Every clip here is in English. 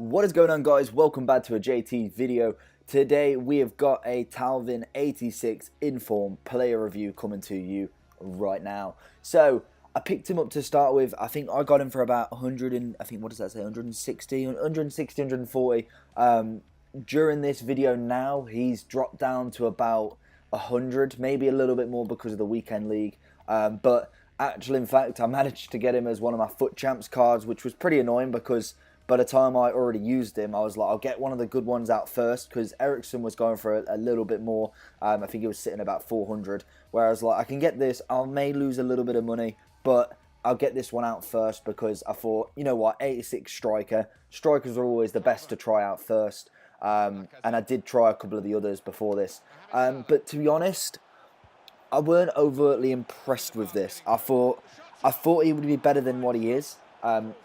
What is going on, guys? Welcome back to a JT video. Today we have got a Thauvin 86 inform player review coming to you right now. So I picked him up to start with. I think I got him for about 100 and I think, what does that say, 140. During this video now he's dropped down to about 100, maybe a little bit more because of the weekend league, but actually, in fact, I managed to get him as one of my FUT Champs cards, which was pretty annoying because by the time I already used him, I was like, I'll get one of the good ones out first, because Ericsson was going for a little bit more. I think he was sitting about 400, whereas like I can get this, I may lose a little bit of money, but I'll get this one out first because I thought, you know what, 86 striker. Strikers are always the best to try out first, and I did try a couple of the others before this. But to be honest, I weren't overtly impressed with this. I thought he would be better than what he is.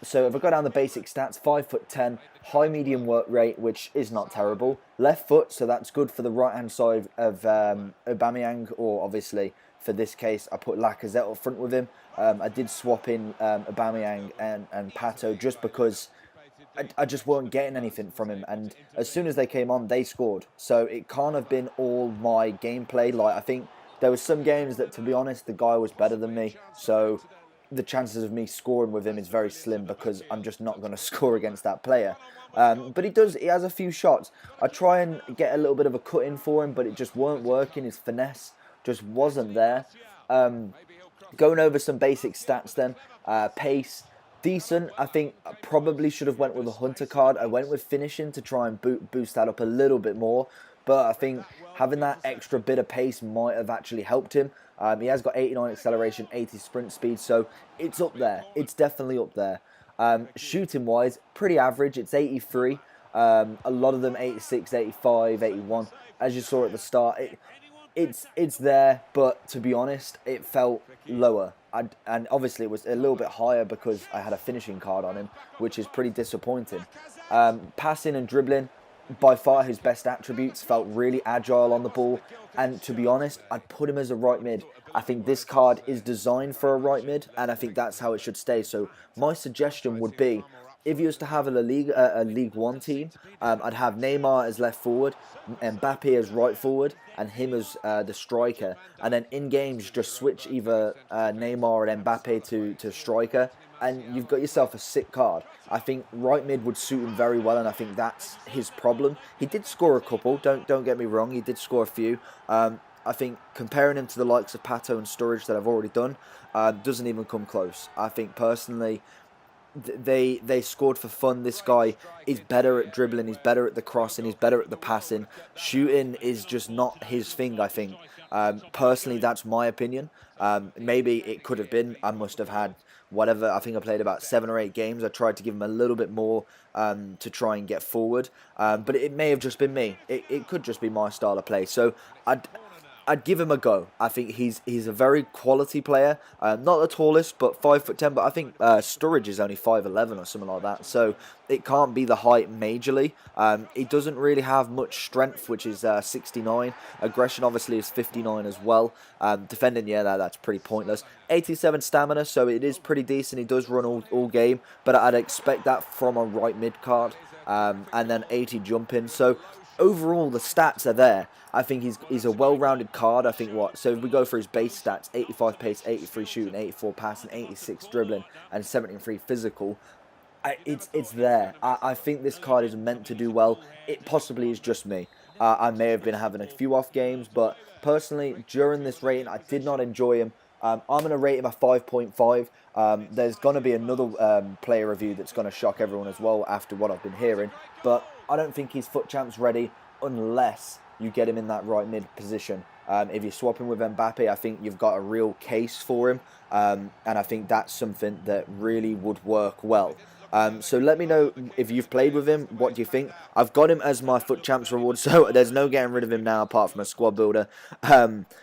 So if I go down the basic stats, 5'10", high medium work rate, which is not terrible. Left foot, so that's good for the right hand side of Aubameyang, or obviously for this case I put Lacazette up front with him. I did swap in Aubameyang and Pato just because I just weren't getting anything from him, and as soon as they came on, they scored. So it can't have been all my gameplay. Like, I think there were some games that, to be honest, the guy was better than me, so the chances of me scoring with him is very slim because I'm just not going to score against that player. But he has a few shots. I try and get a little bit of a cut in for him, but it just weren't working. His finesse just wasn't there. Going over some basic stats then. Pace, decent. I think I probably should have went with a Hunter card. I went with finishing to try and boost that up a little bit more. But I think having that extra bit of pace might have actually helped him. He has got 89 acceleration, 80 sprint speed, so it's up there. It's definitely up there. Shooting-wise, pretty average. It's 83. A lot of them 86, 85, 81. As you saw at the start, it's there, but to be honest, it felt lower. And obviously it was a little bit higher because I had a finishing card on him, which is pretty disappointing. Passing and dribbling, by far his best attributes. Felt really agile on the ball, and to be honest, I'd put him as a right mid. I think this card is designed for a right mid, and I think that's how it should stay. So my suggestion would be, if you was to have a League One team, I'd have Neymar as left forward, Mbappe as right forward, and him as the striker. And then in games, just switch either Neymar and Mbappe to striker, and you've got yourself a sick card. I think right mid would suit him very well, and I think that's his problem. He did score a couple, don't get me wrong, he did score a few. I think comparing him to the likes of Pato and Sturridge that I've already done, doesn't even come close. I think personally, they scored for fun. This guy is better at dribbling, he's better at the crossing, he's better at the passing. Shooting is just not his thing, I think. Personally, that's my opinion. Maybe it could have been. I must have had whatever. I think I played about 7 or 8 games. I tried to give him a little bit more to try and get forward. But it may have just been me. It could just be my style of play. So I'd give him a go. I think he's a very quality player. Not the tallest, but 5'10". But I think Sturridge is only 5'11" or something like that. So it can't be the height majorly. He doesn't really have much strength, which is 69. Aggression obviously is 59 as well. Defending, yeah, that's pretty pointless. 87 stamina, so it is pretty decent. He does run all game, but I'd expect that from a right mid card. And then 80 jumping. So overall, the stats are there. I think he's a well-rounded card. I think so if we go for his base stats, 85 pace, 83 shooting, 84 passing, 86 dribbling, and 73 physical. It's there. I think this card is meant to do well. It possibly is just me. I may have been having a few off games, but personally, during this rating, I did not enjoy him. I'm going to rate him a 5.5. There's going to be another player review that's going to shock everyone as well after what I've been hearing, but I don't think he's FUT Champs ready unless you get him in that right mid position. If you swap him with Mbappe, I think you've got a real case for him, and I think that's something that really would work well. So let me know if you've played with him. What do you think? I've got him as my FUT Champs reward, so there's no getting rid of him now apart from a squad builder.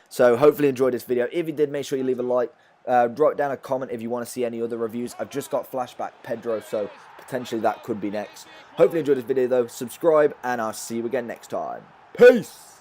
So hopefully you enjoyed this video. If you did, make sure you leave a like. Write down a comment if you want to see any other reviews. I've just got Flashback Pedro, so potentially that could be next. Hopefully you enjoyed this video though. Subscribe, and I'll see you again next time. Peace!